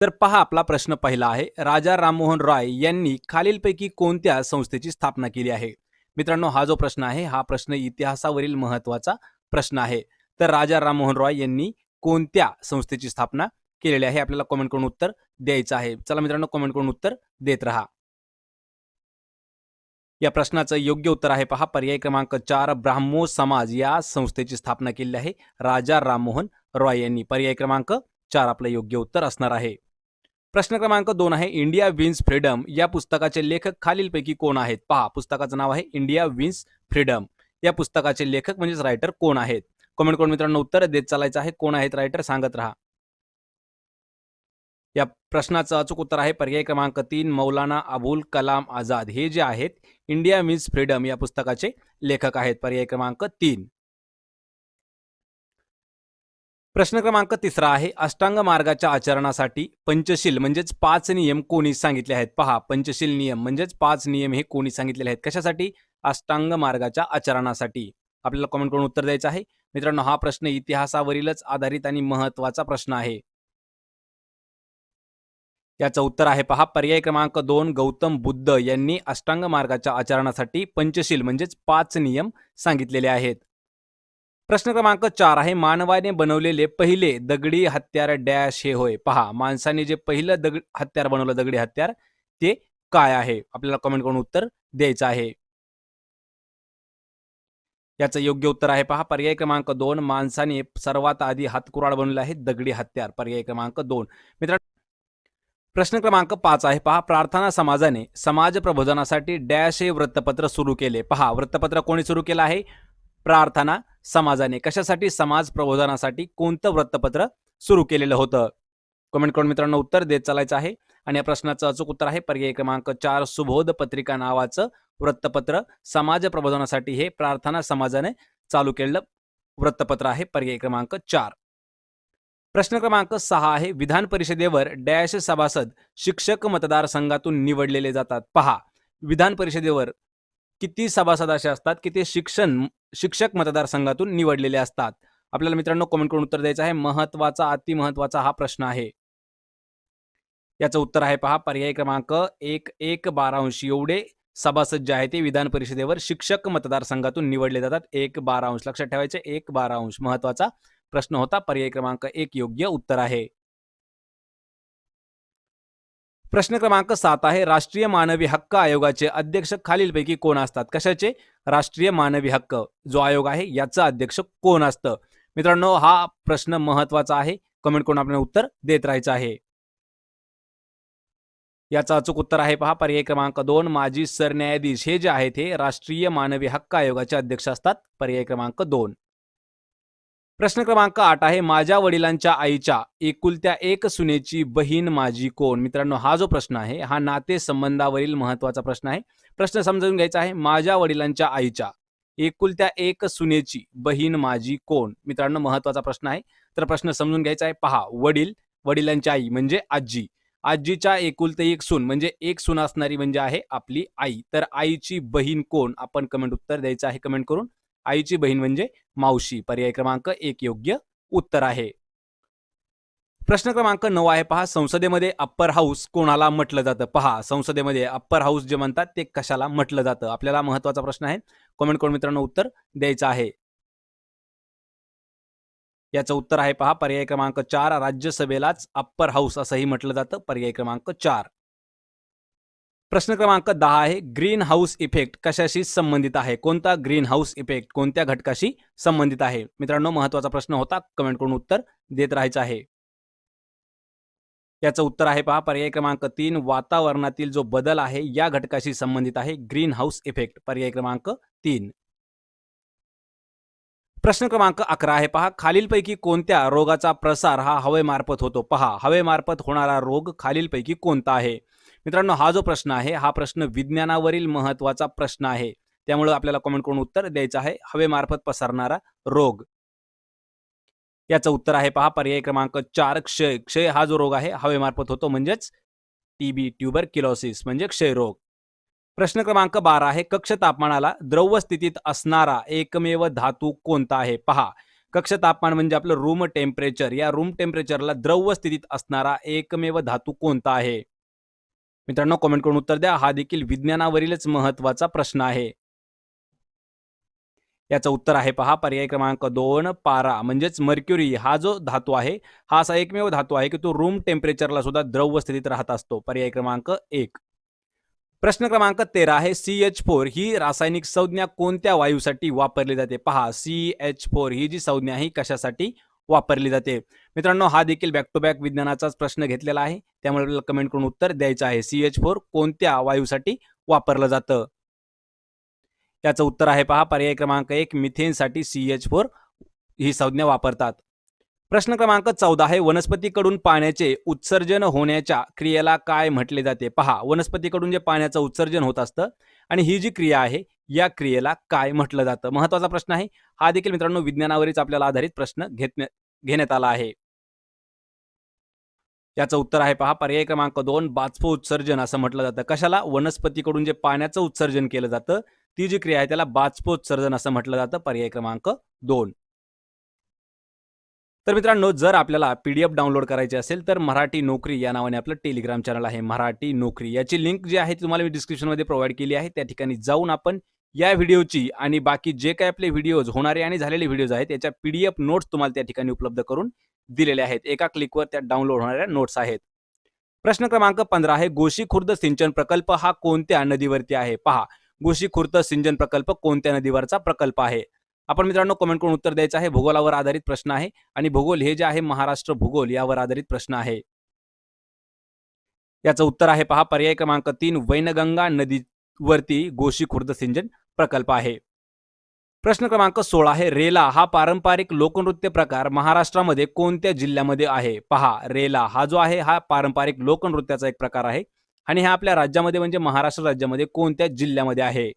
तर पहा आपला प्रश्न पहिला आहे. राजा राममोहन रॉय यांनी खालीलपैकी कोणत्या संस्थेची स्थापना केली आहे? मित्रांनो, हा जो प्रश्न आहे, हा प्रश्न इतिहासावरील महत्त्वाचा प्रश्न आहे. तर राजा राममोहन रॉय यांनी कोणत्या संस्थेची स्थापना केलेली आहे? आपल्याला कमेंट करून उत्तर द्यायचं आहे. चला मित्रांनो, कमेंट करून उत्तर देत राहा. या प्रश्नाचं योग्य उत्तर आहे पहा पर्याय क्रमांक 4 ब्राह्मो समाज या संस्थेची स्थापना केलेली आहे राजा राममोहन रॉय यांनी. पर्याय क्रमांक 4 आपलं योग्य उत्तर असणार आहे. प्रश्न क्रमांक 2 आहे इंडिया विन्स फ्रीडम या पुस्तकाचे लेखक खालीलपैकी कोण आहेत? पहा, पुस्तकाचं नाव आहे इंडिया विन्स फ्रीडम. या पुस्तकाचे लेखक म्हणजेच रायटर कोण आहेत? कमेंट करून मित्रांनो उत्तर देत चालायचं आहे. कोण आहेत रायटर सांगत राहा. या प्रश्नाचं अचूक उत्तर आहे पर्याय क्रमांक 3 मौलाना अबुल कलाम आझाद. हे जे आहेत इंडिया मीन्स फ्रीडम या पुस्तकाचे लेखक आहेत. पर्याय क्रमांक 3. प्रश्न क्रमांक 3 आहे अष्टांग मार्गाच्या आचरणासाठी पंचशील म्हणजेच 5 नियम कोणी सांगितले आहेत? पहा, पंचशील नियम म्हणजेच 5 नियम हे कोणी सांगितलेले आहेत? कशासाठी? अष्टांग मार्गाच्या आचरणासाठी. आपल्याला कमेंट करून उत्तर द्यायचं आहे. मित्रांनो, हा प्रश्न इतिहासावरीलच आधारित आणि महत्त्वाचा प्रश्न आहे. याचं उत्तर आहे पहा पर्याय क्रमांक 2 गौतम बुद्ध यांनी अष्टांग मार्गाच्या आचरणासाठी पंचशील म्हणजेच 5 नियम सांगितलेले आहेत. प्रश्न क्रमांक 4 आहे मानवाने बनवलेले पहिले दगडी हत्यार डॅश हे होय. पहा, माणसाने जे पहिलं हत्यार बनवलं दगडी हत्यार ते काय आहे? आपल्याला कमेंट करून उत्तर द्यायचं आहे. याचं योग्य उत्तर आहे पहा पर्याय क्रमांक 2 माणसाने सर्वात आधी हातकुराड बनवले आहे दगडी हत्यार. पर्याय क्रमांक 2. मित्रांनो, प्रश्न क्रमांक 5 आहे पहा प्रार्थना समाजाने समाज प्रबोधनासाठी डॅश हे वृत्तपत्र सुरू केले. पहा, वृत्तपत्र कोणी सुरू केलं आहे? प्रार्थना समाजाने. कशासाठी? समाज प्रबोधनासाठी कोणतं वृत्तपत्र सुरू केलेलं होतं? कमेंट करून मित्रांनो उत्तर देत चालायचं आहे. आणि या प्रश्नाचं अचूक उत्तर आहे पर्याय क्रमांक 4 सुबोध पत्रिका नावाचं वृत्तपत्र समाज प्रबोधनासाठी हे प्रार्थना समाजाने चालू केलेलं वृत्तपत्र आहे. पर्याय क्रमांक 4. प्रश्न क्रमांक 6 आहे विधान परिषदेवर डॅश सभासद शिक्षक मतदारसंघातून निवडलेले जातात. पहा, विधान परिषदेवर किती सभासद असे असतात की ते शिक्षक मतदारसंघातून निवडलेले असतात? आपल्याला मित्रांनो कमेंट करून उत्तर द्यायचं आहे. महत्वाचा, अतिमहत्वाचा हा प्रश्न आहे. याचं उत्तर आहे पहा पर्याय क्रमांक 1/12 एवढे सभासद जे आहे ते विधान परिषदेवर शिक्षक मतदारसंघातून निवडले जातात. 1/12 लक्षात ठेवायचे. 1/12 महत्वाचा प्रश्न होता. पर्याय क्रमांक 1 योग्य उत्तर आहे. प्रश्न क्रमांक 7 आहे राष्ट्रीय मानवी हक्क आयोगाचे अध्यक्ष खालीलपैकी कोण असतात? कशाचे? राष्ट्रीय मानवी हक्क जो आयोग आहे याचा अध्यक्ष कोण असतं? मित्रांनो, हा प्रश्न महत्वाचा आहे. कमेंट करून आपल्याला उत्तर देत राहायचं आहे. याचं अचूक उत्तर आहे पहा पर्याय क्रमांक 2 माजी सरन्यायाधीश हे जे आहेत हे राष्ट्रीय मानवी हक्क आयोगाचे अध्यक्ष असतात. पर्याय क्रमांक 2. प्रश्न क्रमांक 8 आहे माझ्या वडिलांच्या आईच्या एकुलत्या एक सुनेची बहीण माझी कोण? मित्रांनो, हा जो प्रश्न आहे हा नाते संबंधावरील महत्वाचा प्रश्न आहे. प्रश्न समजून घ्यायचा आहे. माझ्या वडिलांच्या आईच्या एकुलत्या एक सुनेची बहीण माझी कोण? मित्रांनो, महत्वाचा प्रश्न आहे. तर प्रश्न समजून घ्यायचा आहे. पहा, वडिलांची आई म्हणजे आजी. आजीच्या एकुलते एक सून म्हणजे एक सून असणारी म्हणजे आहे आपली आई. तर आईची बहीण कोण? आपण कमेंट उत्तर द्यायचं आहे कमेंट करून. आईची बहीण म्हणजे मावशी. पर्याय क्रमांक 1 योग्य उत्तर आहे. प्रश्न क्रमांक 9 आहे पहा संसदेमध्ये अप्पर हाऊस कोणाला म्हटलं जातं? पहा, संसदेमध्ये अप्पर हाऊस जे म्हणतात ते कशाला म्हटलं जातं? आपल्याला महत्वाचा प्रश्न आहे. कमेंट करून मित्रांनो उत्तर द्यायचं आहे. याचं उत्तर आहे पहा पर्याय क्रमांक 4 राज्यसभेलाच अप्पर हाऊस असंही म्हटलं जातं. पर्याय क्रमांक 4. प्रश्न क्रमांक 10 आहे ग्रीन हाऊस इफेक्ट कशाशी संबंधित आहे? कोणता ग्रीन हाऊस इफेक्ट कोणत्या घटकाशी संबंधित आहे? मित्रांनो, महत्वाचा प्रश्न होता. कमेंट करून उत्तर देत राहायचं आहे. याचं उत्तर आहे पहा पर्याय क्रमांक 3 वातावरणातील जो बदल आहे या घटकाशी संबंधित आहे ग्रीन हाऊस इफेक्ट. पर्याय क्रमांक 3. प्रश्न क्रमांक 11 आहे पहा खालीलपैकी कोणत्या रोगाचा प्रसार हा हवेमार्फत होतो? पहा, हवेमार्फत होणारा रोग खालीलपैकी कोणता आहे? मित्रांनो, हा जो प्रश्न आहे हा प्रश्न विज्ञानावरील महत्वाचा प्रश्न आहे. त्यामुळे आपल्याला कमेंट करून उत्तर द्यायचं आहे. हवेमार्फत पसरणारा रोग. याचं उत्तर आहे पहा पर्याय क्रमांक 4 क्षय. क्षय हा जो रोग आहे हवेमार्फत होतो म्हणजेच टीबी ट्युबरक्युलोसिस म्हणजे क्षयरोग. प्रश्न क्रमांक 12 आहे कक्ष तापमानाला द्रव स्थितीत असणारा एकमेव धातू कोणता आहे? पहा, कक्ष तापमान म्हणजे आपलं रूम टेम्परेचर. या रूम टेम्परेचरला द्रव स्थितीत असणारा एकमेव धातू कोणता आहे? मित्रांनो कमेंट करून उत्तर द्या. हा देखील विज्ञानावरीलच महत्वाचा प्रश्न आहे. याचं उत्तर आहे पहा पर्याय क्रमांक 2 पारा म्हणजेच मर्क्युरी. हा जो धातू आहे हा असा एकमेव धातू आहे की तो रूम टेम्परेचरला सुद्धा द्रव स्थितीत राहत असतो. पर्याय क्रमांक 1. प्रश्न क्रमांक 13 आहे CH4 ही रासायनिक संज्ञा कोणत्या वायूसाठी वापरली जाते? पहा CH4 ही जी संज्ञा आहे कशासाठी वापरली जाते? मित्रांनो हा देखील बॅक टू बॅक विज्ञानाचाच प्रश्न घेतलेला आहे, त्यामुळे आपल्याला कमेंट करून उत्तर द्यायचं आहे. CH4 कोणत्या वायूसाठी वापरलं जातं? याचं उत्तर आहे पहा पर्याय क्रमांक 1 मिथेनसाठी CH4 ही संज्ञा वापरतात. प्रश्न क्रमांक 14 आहे वनस्पतीकडून पाण्याचे उत्सर्जन होण्याच्या क्रियेला काय म्हटले जाते? पहा वनस्पतीकडून जे पाण्याचं उत्सर्जन होत असतं आणि ही जी क्रिया आहे या क्रियेला काय म्हटलं जातं? महत्वाचा प्रश्न आहे. हा देखील मित्रांनो विज्ञानावरच आपल्याला आधारित प्रश्न घेण्यात आला आहे. याचं उत्तर आहे पहा पर्याय क्रमांक 2 बाष्प उत्सर्जन असं म्हटलं जातं. कशाला? वनस्पतीकडून जे पाण्याचं उत्सर्जन केलं जातं ती जी क्रिया आहे त्याला बाष्पोत्सर्जन असं म्हटलं जातं. पर्याय क्रमांक 2. तर मित्रांनो जर आपल्याला PDF डाउनलोड करायची असेल तर मराठी नोकरी या नावाने आपलं टेलिग्राम चॅनल आहे मराठी नोकरी. याची लिंक जी आहे तुम्हाला मी डिस्क्रिप्शनमध्ये प्रोव्हाइड केली आहे. त्या ठिकाणी जाऊन आपण या व्हिडिओची आणि बाकी जे काही आपले व्हिडिओज होणारे आणि झालेले व्हिडिओज आहेत त्याच्या PDF नोट्स तुम्हाला त्या ठिकाणी उपलब्ध करून दिलेले आहेत. एका क्लिकवर त्या डाउनलोड होणाऱ्या नोट्स आहेत. प्रश्न क्रमांक 15 आहे गोशी खुर्द सिंचन प्रकल्प हा कोणत्या नदीवरती आहे? पहा गोशी खुर्द सिंचन प्रकल्प कोणत्या नदीवरचा प्रकल्प आहे? आपण मित्रांनो कमेंट करून उत्तर द्यायचं आहे. भूगोलावर आधारित प्रश्न आहे आणि भूगोल हे जे आहे महाराष्ट्र भूगोल यावर आधारित प्रश्न आहे. याचं उत्तर आहे पहा पर्याय क्रमांक 3 वैनगंगा नदीवरती गोशी खुर्द सिंचन प्रकल्प आहे. प्रश्न क्रमांक 16 आहे रेला हा पारंपरिक लोकनृत्य प्रकार महाराष्ट्रामध्ये कोणत्या जिल्ह्यामध्ये आहे? पहा रेला हा जो आहे हा पारंपरिक लोकनृत्याचा एक प्रकार आहे आणि हा आपल्या राज्यामध्ये म्हणजे महाराष्ट्र राज्यामध्ये कोणत्या जिल्ह्यामध्ये आहे?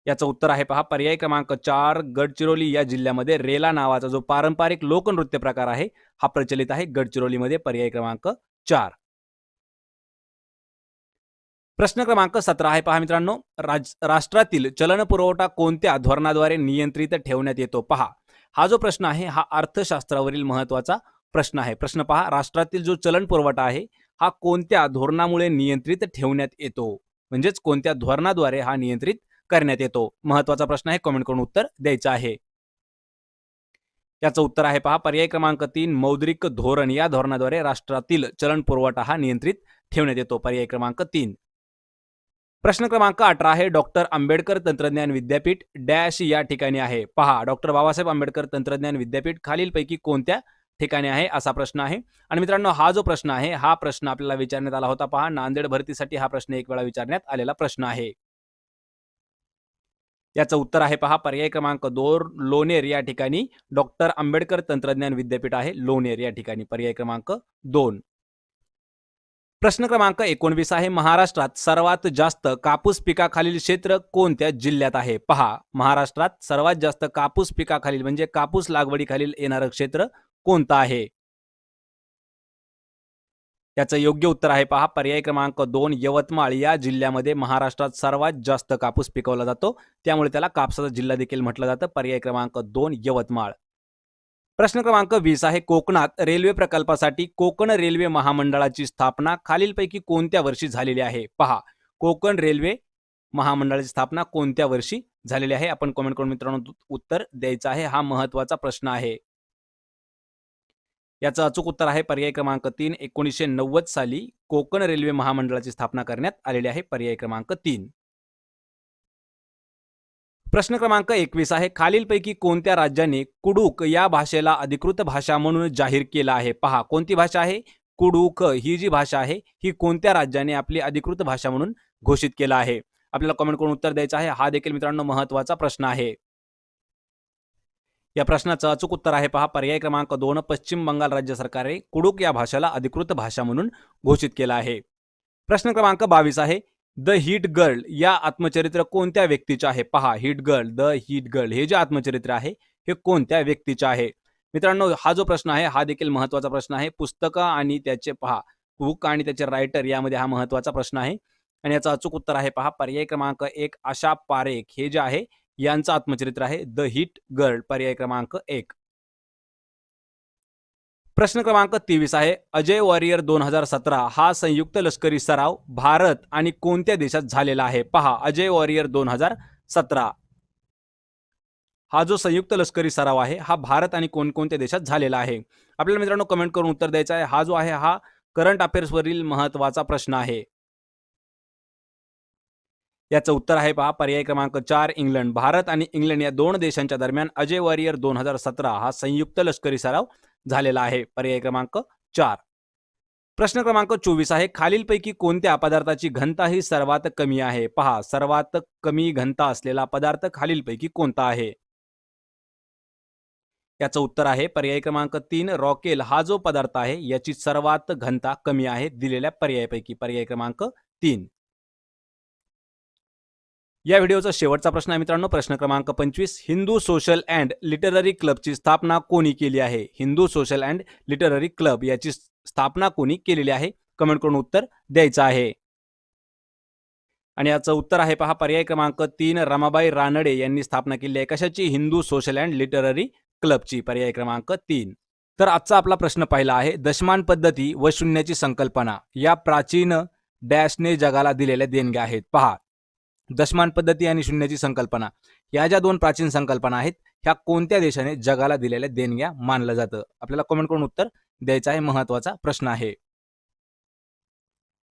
याचं उत्तर आहे पहा पर्याय क्रमांक 4 गडचिरोली या जिल्ह्यामध्ये रेला नावाचा जो पारंपरिक लोकनृत्य प्रकार आहे हा प्रचलित आहे गडचिरोलीमध्ये. पर्याय क्रमांक 4. प्रश्न क्रमांक 17 आहे पहा मित्रांनो राष्ट्रातील चलन पुरवठा कोणत्या धोरणाद्वारे नियंत्रित ठेवण्यात येतो? पहा हा जो प्रश्न आहे हा अर्थशास्त्रावरील महत्वाचा प्रश्न आहे. प्रश्न पहा राष्ट्रातील जो चलन पुरवठा आहे हा कोणत्या धोरणामुळे नियंत्रित ठेवण्यात येतो? म्हणजेच कोणत्या धोरणाद्वारे हा नियंत्रित करण्यात येतो? महत्वाचा प्रश्न आहे. कमेंट करून उत्तर द्यायचं आहे. याचं उत्तर आहे पहा पर्याय क्रमांक 3 मौद्रिक धोरण. या धोरणाद्वारे राष्ट्रातील चलन पुरवठा हा नियंत्रित ठेवण्यात येतो. पर्याय क्रमांक 3. प्रश्न क्रमांक 18 आहे डॉक्टर आंबेडकर तंत्रज्ञान विद्यापीठ डॅश या ठिकाणी आहे. पहा डॉक्टर बाबासाहेब आंबेडकर तंत्रज्ञान विद्यापीठ खालीलपैकी कोणत्या ठिकाणी आहे असा प्रश्न आहे. आणि मित्रांनो हा जो प्रश्न आहे हा प्रश्न आपल्याला विचारण्यात आला होता. पहा नांदेड भरतीसाठी हा प्रश्न एक वेळा विचारण्यात आलेला प्रश्न आहे. याचं उत्तर आहे पहा पर्याय क्रमांक 2 लोणेर या ठिकाणी डॉक्टर आंबेडकर तंत्रज्ञान विद्यापीठ आहे लोणेर या ठिकाणी. पर्याय क्रमांक 2. प्रश्न क्रमांक 19 आहे महाराष्ट्रात सर्वात जास्त कापूस पिकाखालील क्षेत्र कोणत्या जिल्ह्यात आहे? पहा महाराष्ट्रात सर्वात जास्त कापूस पिकाखालील म्हणजे कापूस लागवडीखालील येणारं क्षेत्र कोणतं आहे? याचं योग्य उत्तर आहे पहा पर्याय क्रमांक 2 यवतमाळ या जिल्ह्यामध्ये महाराष्ट्रात सर्वात जास्त कापूस पिकवला जातो, त्यामुळे त्याला कापसाचा जिल्हा देखील म्हटलं जातं. पर्याय क्रमांक 2 यवतमाळ. प्रश्न क्रमांक 20 आहे कोकणात रेल्वे प्रकल्पासाठी कोकण रेल्वे महामंडळाची स्थापना खालीलपैकी कोणत्या वर्षी झालेली आहे? पहा कोकण रेल्वे महामंडळाची स्थापना कोणत्या वर्षी झालेली आहे? आपण कमेंट करून मित्रांनो उत्तर द्यायचं आहे. हा महत्वाचा प्रश्न आहे. याचं अचूक उत्तर आहे पर्याय क्रमांक 3 1990 साली कोकण रेल्वे महामंडळाची स्थापना करण्यात आलेली आहे. पर्याय क्रमांक 3. प्रश्न क्रमांक 21 आहे खालीलपैकी कोणत्या राज्याने कुडूक या भाषेला अधिकृत भाषा म्हणून जाहीर केला आहे? पहा कोणती भाषा आहे? कुडूक ही जी भाषा आहे ही कोणत्या राज्याने आपली अधिकृत भाषा म्हणून घोषित केला आहे? आपल्याला कमेंट करून उत्तर द्यायचं आहे. हा देखील मित्रांनो महत्वाचा प्रश्न आहे. या प्रश्नाचं अचूक उत्तर आहे पहा पर्याय क्रमांक 2 पश्चिम बंगाल राज्य सरकारने कुडूक या भाषेला अधिकृत भाषा म्हणून घोषित केला आहे. प्रश्न क्रमांक 22 आहे द हिट गर्ल या आत्मचरित्र कोणत्या व्यक्तीचे आहे? पहा hit girl the hit girl हे जे आत्मचरित्र आहे हे कोणत्या व्यक्तीचे आहे? मित्रांनो हा जो प्रश्न आहे हा देखील महत्वाचा प्रश्न आहे. पुस्तक आणि त्याचे पहा बुक आणि त्याचे रायटर यामध्ये हा महत्वाचा प्रश्न आहे आणि याचं अचूक उत्तर आहे पहा पर्याय क्रमांक 1 आशा पारेख हे जे आहे यांचं आत्मचरित्र आहे द हिट गर्ल, पर्याय क्रमांक 1. प्रश्न क्रमांक 23 आहे अजय वॉरियर 2017 हा संयुक्त लष्करी सराव भारत आणि कोणत्या देशात झालेला आहे? पहा, अजय वॉरियर 2017 हा जो संयुक्त लष्करी सराव आहे हा भारत आणि कोणकोणत्या देशात झालेला आहे? आपल्याला मित्रांनो कमेंट करून उत्तर द्यायचं आहे. हा जो आहे हा करंट अफेअर्स वरील महत्वाचा प्रश्न आहे. याचं उत्तर आहे पहा पर्याय क्रमांक 4 इंग्लंड. भारत आणि इंग्लंड या दोन देशांच्या दरम्यान अजय वॉरियर 2017 हा संयुक्त लष्करी सराव झालेला आहे. पर्याय क्रमांक 4. प्रश्न क्रमांक 24 आहे खालीलपैकी कोणत्या पदार्थाची घनता ही सर्वात कमी आहे? पहा, सर्वात कमी घनता असलेला पदार्थ खालीलपैकी कोणता आहे? याचं उत्तर आहे पर्याय क्रमांक 3 रॉकेल. हा जो पदार्थ आहे याची सर्वात घनता कमी आहे दिलेल्या पर्यायापैकी. पर्याय क्रमांक 3. या व्हिडिओचा शेवटचा प्रश्न आहे मित्रांनो, प्रश्न क्रमांक 25. हिंदू सोशल अँड लिटररी क्लबची स्थापना कोणी केली आहे? Hindu social and literary club याची स्थापना कोणी केलेली आहे? कमेंट करून उत्तर द्यायचं आहे. आणि याचं उत्तर आहे पहा पर्याय क्रमांक 3 रमाबाई रानडे यांनी स्थापना केली आहे. कशाची? हिंदू सोशल अँड लिटररी क्लबची. पर्याय क्रमांक 3. तर आजचा आपला प्रश्न पहिला आहे दशमान पद्धती व शून्याची संकल्पना या प्राचीन डॅशने जगाला दिलेल्या देणग्या आहेत. पहा, दशमान पद्धती आणि शून्याची संकल्पना या ज्या दोन प्राचीन संकल्पना आहेत ह्या कोणत्या देशाने जगाला दिलेल्या देणग्या मानलं जातं? आपल्याला कमेंट करून उत्तर द्यायचं आहे. महत्वाचा प्रश्न आहे.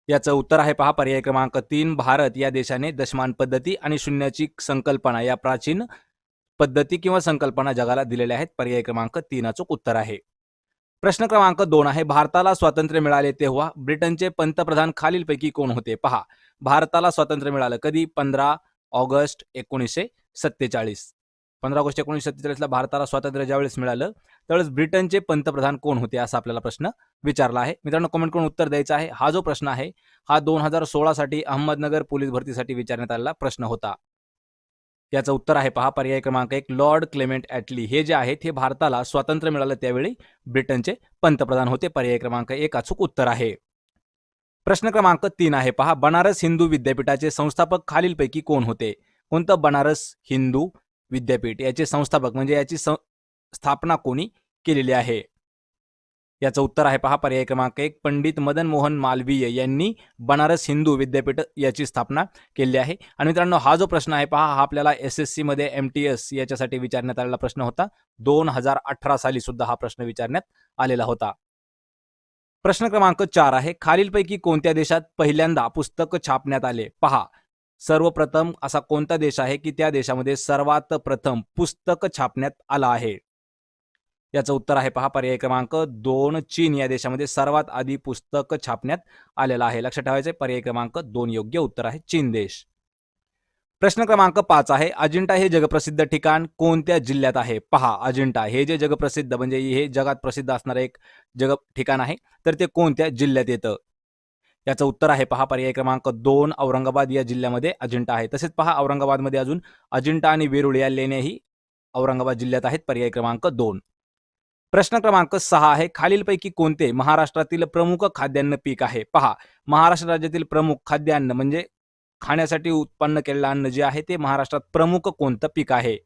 याचं उत्तर आहे पहा पर्याय क्रमांक 3 भारत या देशाने दशमान पद्धती आणि शून्याची संकल्पना या प्राचीन पद्धती किंवा संकल्पना जगाला दिलेल्या आहेत. पर्याय क्रमांक 3 अचूक उत्तर आहे. प्रश्न क्रमांक 2 आहे भारताला स्वातंत्र्य मिळाले तेव्हा ब्रिटनचे पंतप्रधान खालीलपैकी कोण होते? पहा, भारताला स्वातंत्र्य मिळालं कधी? 15 ऑगस्ट 1947. 15 ऑगस्ट 1947 ला भारताला स्वातंत्र्य ज्यावेळेस मिळालं त्यावेळेस ब्रिटनचे पंतप्रधान कोण होते असा आपल्याला प्रश्न विचारला आहे. मित्रांनो कमेंट करून उत्तर द्यायचं आहे. हा जो प्रश्न आहे हा 2016 साठी अहमदनगर पोलीस भरतीसाठी विचारण्यात आलेला प्रश्न होता. याचं उत्तर आहे पहा पर्याय क्रमांक 1 लॉर्ड क्लेमेंट ॲटली. हे जे आहेत हे भारताला स्वातंत्र्य मिळालं त्यावेळी ब्रिटनचे पंतप्रधान होते. पर्याय क्रमांक 1 अचूक उत्तर आहे. प्रश्न क्रमांक 3 आहे पहा बनारस हिंदू विद्यापीठाचे संस्थापक खालीलपैकी कोण होते? कोणतं बनारस हिंदू विद्यापीठ याचे संस्थापक म्हणजे याची स्थापना कोणी केलेली आहे? याचं उत्तर आहे पहा पर्याय क्रमांक 1 पंडित मदन मोहन मालवीय यांनी बनारस हिंदू विद्यापीठ याची स्थापना केली आहे. आणि मित्रांनो हा जो प्रश्न आहे पहा हा आपल्याला SSC मध्ये MTS याच्यासाठी विचारण्यात आलेला प्रश्न होता. 2018 साली सुद्धा हा प्रश्न विचारण्यात आलेला होता. प्रश्न क्रमांक 4 आहे खालीलपैकी कोणत्या देशात पहिल्यांदा पुस्तक छापण्यात आले? पहा, सर्वप्रथम असा कोणता देश आहे की त्या देशामध्ये सर्वात प्रथम पुस्तक छापण्यात आलं आहे? याचं उत्तर आहे पहा पर्याय क्रमांक 2 चीन या देशामध्ये सर्वात आधी पुस्तक छापण्यात आलेलं आहे. लक्षात ठेवायचे पर्याय क्रमांक 2 योग्य उत्तर आहे चीन देश. प्रश्न क्रमांक 5 आहे अजिंठा हे जगप्रसिद्ध ठिकाण कोणत्या जिल्ह्यात आहे? पहा, अजिंठा हे जे जगप्रसिद्ध म्हणजे हे जगात प्रसिद्ध असणारं एक ठिकाण आहे तर ते कोणत्या जिल्ह्यात येतं? याचं उत्तर आहे पहा पर्याय क्रमांक 2 औरंगाबाद या जिल्ह्यामध्ये अजिंठा आहे. तसेच पहा औरंगाबादमध्ये अजून अजिंठा आणि वेरूळ या लेण्याही औरंगाबाद जिल्ह्यात आहेत. पर्याय क्रमांक 2. प्रश्न क्रमांक 6 आहे खालीलपैकी कोणते महाराष्ट्रातील प्रमुख खाद्यान्न पीक आहे? पहा, महाराष्ट्र राज्यातील प्रमुख खाद्यान्न म्हणजे खाण्यासाठी उत्पन्न केलेलं अन्न जे आहे ते महाराष्ट्रात प्रमुख कोणतं पीक आहे?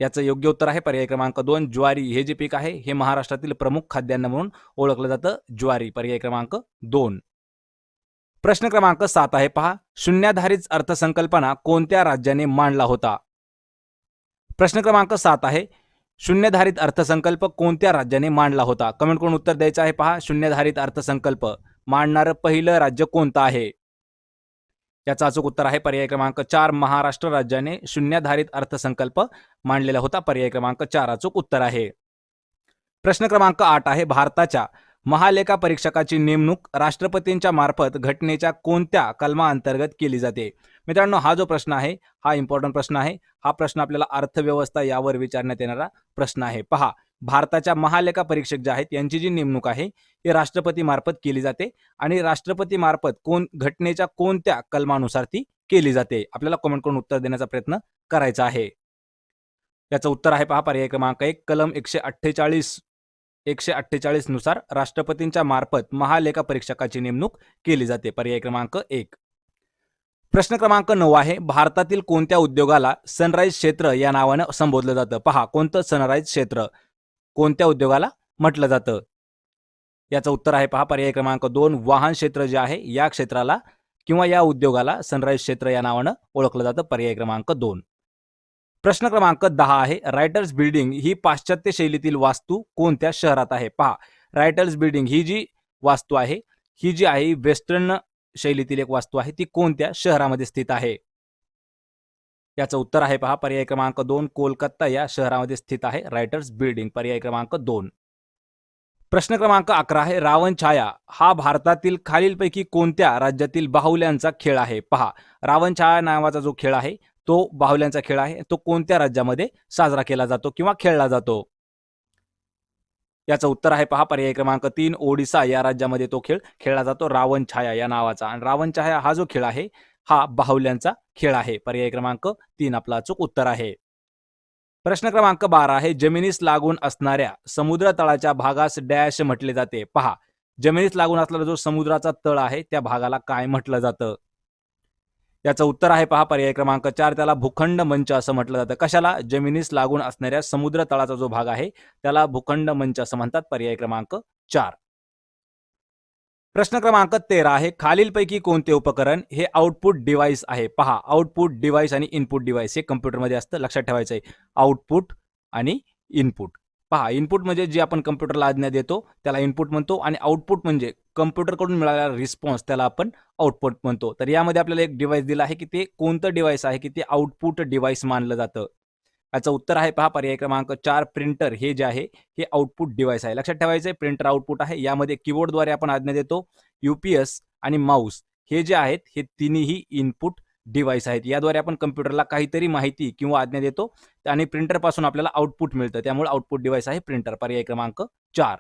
याचं योग्य उत्तर आहे पर्याय क्रमांक 2 ज्वारी. हे जे पीक आहे हे महाराष्ट्रातील प्रमुख खाद्यान्न म्हणून ओळखलं जातं, ज्वारी. पर्याय क्रमांक 2. प्रश्न क्रमांक 7 आहे पहा शून्याधारित अर्थसंकल्पना कोणत्या राज्याने मांडला होता? प्रश्न क्रमांक 7 आहे शून्यधारित अर्थसंकल्प कोणत्या राज्याने मांडला होता? कमेंट करून उत्तर द्यायचं आहे पहा शून्यधारित अर्थसंकल्प मांडणारं पहिलं राज्य कोणतं आहे? याचं अचूक उत्तर आहे पर्याय क्रमांक 4 महाराष्ट्र राज्याने शून्यधारित अर्थसंकल्प मांडलेला होता. पर्याय क्रमांक 4 अचूक उत्तर आहे. प्रश्न क्रमांक 8 आहे भारताच्या महालेखा परीक्षकाची नेमणूक राष्ट्रपतींच्या मार्फत घटनेच्या कोणत्या कलमाअंतर्गत केली जाते? मित्रांनो हा जो प्रश्न आहे हा इम्पॉर्टंट प्रश्न आहे. हा प्रश्न आपल्याला अर्थव्यवस्था यावर विचारण्यात येणारा प्रश्न आहे. पहा, भारताच्या महालेखा परीक्षक जे आहेत यांची जी नेमणूक आहे ती राष्ट्रपती मार्फत केली जाते आणि राष्ट्रपती मार्फत घटनेच्या कोणत्या कलमानुसार ती केली जाते? आपल्याला कमेंट करून उत्तर देण्याचा प्रयत्न करायचा आहे. याचं उत्तर आहे पहा पर्याय क्रमांक 1 कलम 148 नुसार राष्ट्रपतींच्या मार्फत महालेखा परीक्षकाची नेमणूक केली जाते. पर्याय क्रमांक 1. प्रश्न क्रमांक 9 आहे, भारतातील कोणत्या उद्योगाला सनराइज क्षेत्र या नावानं संबोधलं जातं? पहा, कोणतं सनराइज क्षेत्र कोणत्या उद्योगाला म्हटलं जातं? याचं उत्तर आहे पहा पर्याय क्रमांक 2, वाहन क्षेत्र जे आहे या क्षेत्राला किंवा या उद्योगाला सनराइज क्षेत्र या नावानं ओळखलं जातं. पर्याय क्रमांक 2. प्रश्न क्रमांक 10 आहे, रायटर्स बिल्डिंग ही पाश्चात्य शैलीतील वास्तू कोणत्या शहरात आहे? पहा, रायटर्स बिल्डिंग ही जी वास्तू आहे, ही जी आहे वेस्टर्न शैलीतील एक वास्तू आहे, ती कोणत्या शहरामध्ये स्थित आहे? याचं उत्तर आहे पहा पर्याय क्रमांक 2, कोलकाता या शहरामध्ये स्थित आहे रायटर्स बिल्डिंग. पर्याय क्रमांक 2. प्रश्न क्रमांक 11 आहे, रावण छाया हा भारतातील खालीलपैकी कोणत्या राज्यातील बाहुल्यांचा खेळ आहे? पहा, रावण छाया नावाचा जो खेळ आहे तो बाहुल्यांचा खेळ आहे. तो कोणत्या राज्यामध्ये साजरा केला जातो किंवा खेळला जातो? याचं उत्तर आहे पहा पर्याय क्रमांक 3, ओडिसा या राज्यामध्ये तो खेळ खेळला जातो, रावण छाया या नावाचा. आणि रावण छाया हा जो खेळ आहे हा बाहुल्यांचा खेळ आहे. पर्याय क्रमांक 3 आपला अचूक उत्तर आहे. प्रश्न क्रमांक 12 आहे, जमिनीस लागून असणाऱ्या समुद्र तळाच्या भागास डॅश म्हटले जाते? पहा, जमिनीस लागून असलेला जो समुद्राचा तळ आहे त्या भागाला काय म्हटलं जातं? याचं उत्तर आहे पहा पर्याय क्रमांक 4, त्याला भूखंड मंच असं म्हटलं जातं. कशाला? जमिनीस लागून असणाऱ्या समुद्र तळाचा जो भाग आहे त्याला भूखंड मंच असं म्हणतात. पर्याय क्रमांक 4. प्रश्न क्रमांक 13 आहे, खालीलपैकी कोणते उपकरण हे आउटपुट डिव्हाइस आहे? पहा, आउटपुट डिव्हाइस आणि इनपुट डिव्हाइस हे कम्प्युटरमध्ये असतं, लक्षात ठेवायचं आहे. आउटपुट आणि इनपुट. पहा, इनपुट म्हणजे जे आपण कम्प्युटरला आज्ञा देतो त्याला इनपुट म्हणतो आणि आउटपुट म्हणजे कम्प्युटरकडून मिळालेला रिस्पॉन्स त्याला आपण आउटपुट म्हणतो. तर यामध्ये आपल्याला एक डिव्हाइस दिला आहे की ते कोणतं डिव्हाइस आहे की ते आउटपुट डिव्हाइस मानलं जातं. याचं उत्तर आहे पहा पर्याय क्रमांक 4, प्रिंटर हे जे आहे हे आउटपुट डिव्हाइस आहे. लक्षात ठेवायचं आहे, प्रिंटर आउटपुट आहे. यामध्ये कीबोर्डद्वारे आपण आज्ञा देतो. यूपीएस आणि माऊस हे जे आहेत हे तिन्ही इनपुट डिव्हाइस आहेत. याद्वारे आपण कम्प्युटरला काहीतरी माहिती किंवा आज्ञा देतो आणि प्रिंटरपासून आपल्याला आउटपुट मिळतं. त्यामुळे आउटपुट डिव्हाइस आहे प्रिंटर. पर्याय क्रमांक 4.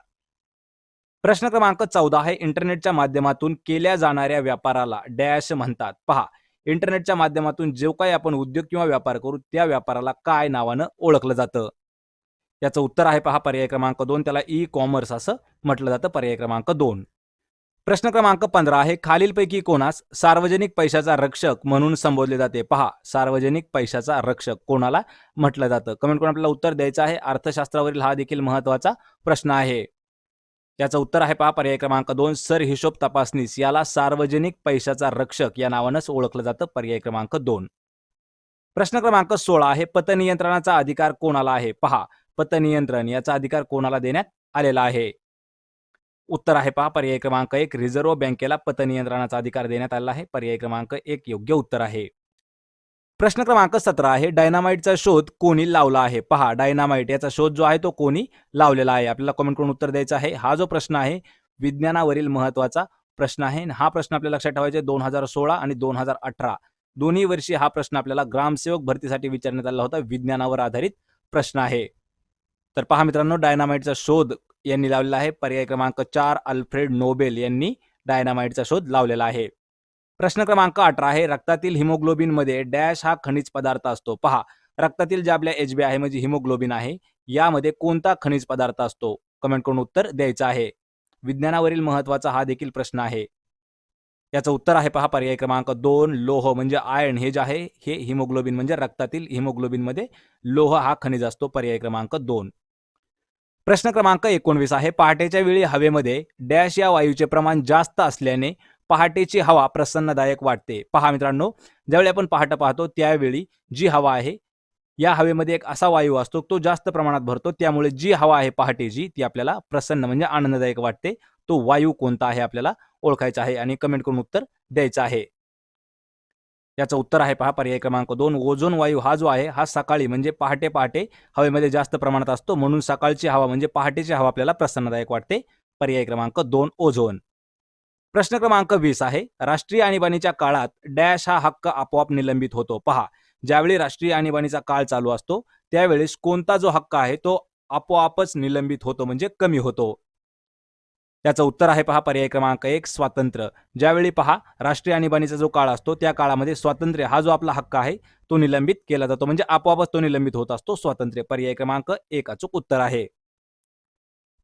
प्रश्न क्रमांक 14 आहे, इंटरनेटच्या माध्यमातून केल्या जाणाऱ्या व्यापाराला डॅश म्हणतात? पहा, इंटरनेटच्या माध्यमातून जो काही आपण उद्योग किंवा व्यापार करू त्या व्यापाराला काय नावानं ओळखलं जातं? याचं उत्तर आहे पहा पर्याय क्रमांक 2, त्याला ई कॉमर्स असं म्हटलं जातं. पर्याय क्रमांक 2. प्रश्न क्रमांक 15 आहे, खालीलपैकी कोणास सार्वजनिक पैशाचा रक्षक म्हणून संबोधले जाते? पहा, सार्वजनिक पैशाचा रक्षक कोणाला म्हटलं जातं? कमेंट करून आपल्याला उत्तर द्यायचं आहे. अर्थशास्त्रावरील हा देखील महत्वाचा प्रश्न आहे. याचं उत्तर आहे पहा पर्याय क्रमांक 2, सर हिशोब तपासनीस याला सार्वजनिक पैशाचा रक्षक या नावानंच ओळखलं जातं. पर्याय क्रमांक 2. प्रश्न क्रमांक 16 आहे, पतनियंत्रणाचा अधिकार कोणाला आहे? पहा, पतनियंत्रण याचा अधिकार कोणाला देण्यात आलेला आहे? उत्तर आहे पहा पर्याय क्रमांक 1, रिझर्व्ह बँकेला पतनियंत्रणाचा अधिकार देण्यात आलेला आहे. पर्याय क्रमांक 1 योग्य उत्तर आहे. प्रश्न क्रमांक 17 आहे, डायनामाइटचा शोध कोणी लावला आहे? पहा, डायनामाइट याचा शोध जो आहे तो कोणी लावलेला आहे? आपल्याला कमेंट करून उत्तर द्यायचं आहे. हा जो प्रश्न आहे विज्ञानावरील महत्वाचा प्रश्न आहे. हा प्रश्न आपल्याला लक्षात ठेवायचा आहे. 2016 आणि 2018 दोन्ही वर्षी हा प्रश्न आपल्याला ग्रामसेवक भरतीसाठी विचारण्यात आला होता. विज्ञानावर आधारित प्रश्न आहे. तर पहा मित्रांनो, डायनामाइटचा शोध यांनी लावलेला आहे. पर्याय क्रमांक 4, अल्फ्रेड नोबेल यांनी डायनामाइटचा शोध लावलेला आहे. प्रश्न क्रमांक 18 आहे, रक्तातील हिमोग्लोबिन मध्ये डॅश हा खनिज पदार्थ असतो? पहा, रक्तातील जे आपल्या HB आहे म्हणजे हिमोग्लोबिन आहे यामध्ये कोणता खनिज पदार्थ असतो? कमेंट करून उत्तर द्यायचं आहे. विज्ञानावरील महत्वाचा हा देखील प्रश्न आहे. याचं उत्तर आहे पहा पर्याय क्रमांक 2, लोह म्हणजे आयर्न हे जे आहे हे हिमोग्लोबिन म्हणजे रक्तातील हिमोग्लोबिन मध्ये लोह हा खनिज असतो. पर्याय क्रमांक 2. प्रश्न क्रमांक 19 आहे, पहाटेच्या वेळी हवेमध्ये डॅश या वायूचे प्रमाण जास्त असल्याने पहाटेची हवा प्रसन्नदायक वाटते. पहा मित्रांनो, ज्यावेळी आपण पहाटे पाहतो त्यावेळी जी हवा आहे या हवेमध्ये एक असा वायू असतो तो जास्त प्रमाणात भरतो. त्यामुळे जी हवा आहे पहाटेची ती आपल्याला प्रसन्न म्हणजे आनंददायक वाटते. तो वायू कोणता आहे आपल्याला ओळखायचा आहे आणि कमेंट करून उत्तर द्यायचं आहे. याचं उत्तर आहे पहा पर्याय क्रमांक 2, ओझोन वायू हा जो आहे हा सकाळी म्हणजे पहाटे पहाटे हवेमध्ये जास्त प्रमाणात असतो. म्हणून सकाळची हवा म्हणजे पहाटेची हवा आपल्याला प्रसन्नदायक वाटते. पर्याय क्रमांक 2, ओझोन. प्रश्न क्रमांक 20 आहे, राष्ट्रीय आणीबाणीच्या काळात डॅश हा हक्क आपोआप निलंबित होतो? पहा, ज्यावेळी राष्ट्रीय आणीबाणीचा काळ चालू असतो त्यावेळेस कोणता जो हक्क आहे तो आपोआपच निलंबित होतो म्हणजे कमी होतो? त्याचं उत्तर आहे पहा पर्याय क्रमांक 1, स्वातंत्र्य. ज्यावेळी पहा राष्ट्रीय आणीबाणीचा जो काळ असतो त्या काळामध्ये स्वातंत्र्य हा जो आपला हक्क आहे तो निलंबित केला जातो म्हणजे आपोआपच तो निलंबित होत असतो. स्वातंत्र्य. पर्याय क्रमांक 1 अचूक उत्तर आहे.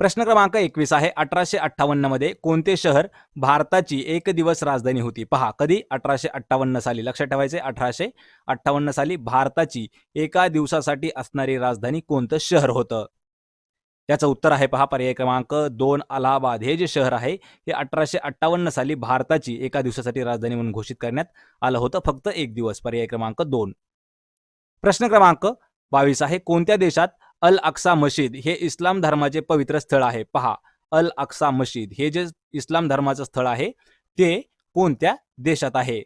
प्रश्न क्रमांक 21 आहे 1858 मध्ये कोणते शहर भारताची एक दिवस राजधानी होती? पहा कधी 1858 साली, लक्षात ठेवायचे 1858 साली भारताची एका दिवसासाठी असणारी राजधानी कोणतं शहर होतं? याचं उत्तर आहे पहा पर्याय क्रमांक 2 अलाहाबाद. हे जे शहर आहे हे 1858 साली भारताची एका दिवसासाठी राजधानी म्हणून घोषित करण्यात आलं होतं, फक्त एक दिवस. पर्याय क्रमांक 2. प्रश्न क्रमांक 22 आहे कोणत्या देशात अल अक्सा मशीद हे इस्लाम धर्माचे पवित्र स्थळ आहे? पहा अल अक्सा मशीद हे जे इस्लाम धर्माचं स्थळ आहे ते कोणत्या देशात आहे?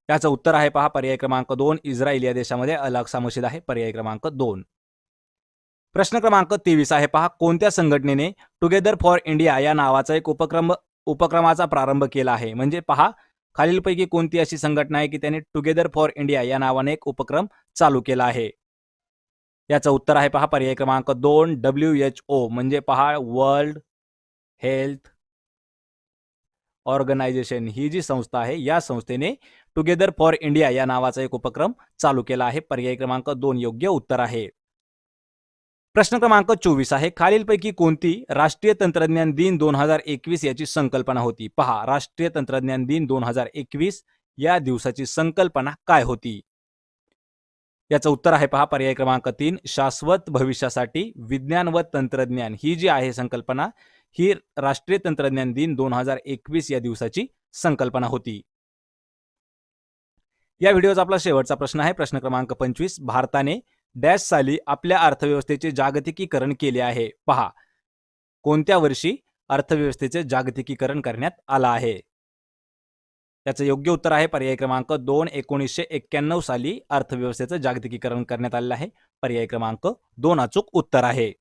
याचं उत्तर आहे पहा पर्याय क्रमांक 2 इस्रायल या देशामध्ये अल अक्सा मशीद आहे. पर्याय क्रमांक 2. प्रश्न क्रमांक 23 आहे पहा कोणत्या संघटनेने टुगेदर फॉर इंडिया या नावाचा एक उपक्रमाचा प्रारंभ केला आहे? म्हणजे पहा खालीलपैकी कोणती अशी संघटना आहे की त्याने टुगेदर फॉर इंडिया या नावाने एक उपक्रम चालू केला आहे? याचं उत्तर आहे पहा पर्याय क्रमांक 2 WHO. म्हणजे पहा वर्ल्ड हेल्थ ऑर्गनायझेशन ही जी संस्था आहे या संस्थेने टुगेदर फॉर इंडिया या नावाचा एक उपक्रम चालू केला आहे. पर्याय क्रमांक 2 योग्य उत्तर आहे. प्रश्न क्रमांक 24 आहे खालीलपैकी कोणती राष्ट्रीय तंत्रज्ञान दिन 2021 याची संकल्पना होती? पहा राष्ट्रीय तंत्रज्ञान दिन 2021 या दिवसाची संकल्पना काय होती? याचं उत्तर आहे पहा पर्याय क्रमांक 3 शाश्वत भविष्यासाठी विज्ञान व तंत्रज्ञान ही जी आहे संकल्पना ही राष्ट्रीय तंत्रज्ञान दिन 2021 या दिवसाची संकल्पना होती. या व्हिडिओचा आपला शेवटचा प्रश्न आहे प्रश्न क्रमांक 25 भारताने डॅश साली आपल्या अर्थव्यवस्थेचे जागतिकीकरण केले आहे? पहा कोणत्या वर्षी अर्थव्यवस्थेचे जागतिकीकरण करण्यात आलं आहे? याचं योग्य उत्तर आहे पर्याय क्रमांक 2 1991 साली अर्थव्यवस्थेचं जागतिकीकरण करण्यात आलेलं आहे. पर्याय क्रमांक 2 अचूक उत्तर आहे.